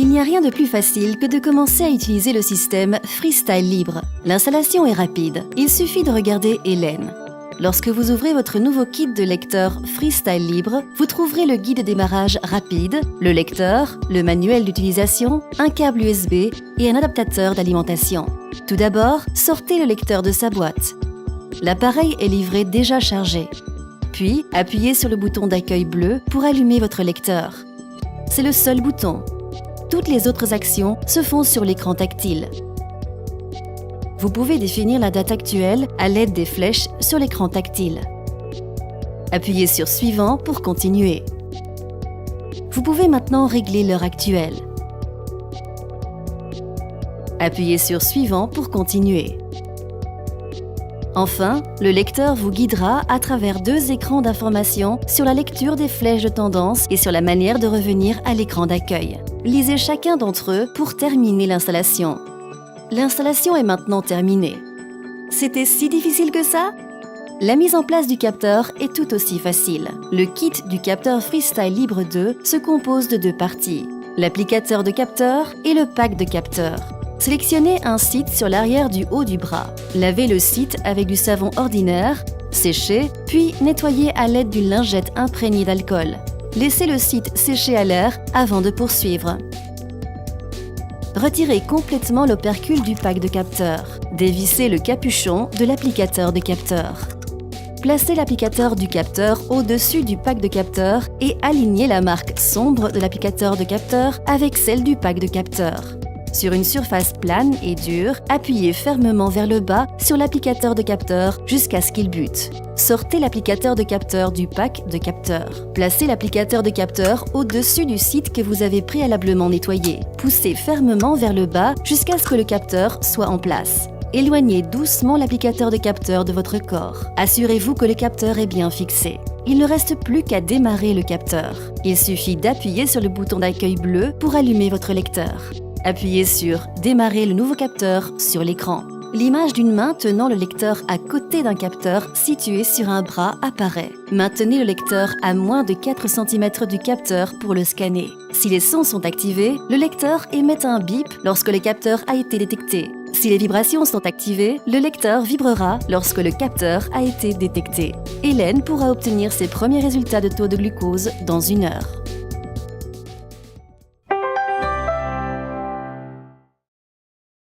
Il n'y a rien de plus facile que de commencer à utiliser le système Freestyle Libre. L'installation est rapide, il suffit de regarder Hélène. Lorsque vous ouvrez votre nouveau kit de lecteur Freestyle Libre, vous trouverez le guide de démarrage rapide, le lecteur, le manuel d'utilisation, un câble USB et un adaptateur d'alimentation. Tout d'abord, sortez le lecteur de sa boîte. L'appareil est livré déjà chargé. Puis, appuyez sur le bouton d'accueil bleu pour allumer votre lecteur. C'est le seul bouton. Toutes les autres actions se font sur l'écran tactile. Vous pouvez définir la date actuelle à l'aide des flèches sur l'écran tactile. Appuyez sur Suivant pour continuer. Vous pouvez maintenant régler l'heure actuelle. Appuyez sur Suivant pour continuer. Enfin, le lecteur vous guidera à travers deux écrans d'information sur la lecture des flèches de tendance et sur la manière de revenir à l'écran d'accueil. Lisez chacun d'entre eux pour terminer l'installation. L'installation est maintenant terminée. C'était si difficile que ça? La mise en place du capteur est tout aussi facile. Le kit du capteur Freestyle Libre 2 se compose de deux parties, l'applicateur de capteur et le pack de capteurs. Sélectionnez un site sur l'arrière du haut du bras. Lavez le site avec du savon ordinaire, séchez, puis nettoyez à l'aide d'une lingette imprégnée d'alcool. Laissez le site sécher à l'air avant de poursuivre. Retirez complètement l'opercule du pack de capteurs. Dévissez le capuchon de l'applicateur de capteur. Placez l'applicateur du capteur au-dessus du pack de capteurs et alignez la marque sombre de l'applicateur de capteur avec celle du pack de capteur. Sur une surface plane et dure, appuyez fermement vers le bas sur l'applicateur de capteur jusqu'à ce qu'il bute. Sortez l'applicateur de capteur du pack de capteur. Placez l'applicateur de capteur au-dessus du site que vous avez préalablement nettoyé. Poussez fermement vers le bas jusqu'à ce que le capteur soit en place. Éloignez doucement l'applicateur de capteur de votre corps. Assurez-vous que le capteur est bien fixé. Il ne reste plus qu'à démarrer le capteur. Il suffit d'appuyer sur le bouton d'accueil bleu pour allumer votre lecteur. Appuyez sur « Démarrer le nouveau capteur » sur l'écran. L'image d'une main tenant le lecteur à côté d'un capteur situé sur un bras apparaît. Maintenez le lecteur à moins de 4 cm du capteur pour le scanner. Si les sons sont activés, le lecteur émet un bip lorsque le capteur a été détecté. Si les vibrations sont activées, le lecteur vibrera lorsque le capteur a été détecté. Hélène pourra obtenir ses premiers résultats de taux de glucose dans 1 heure.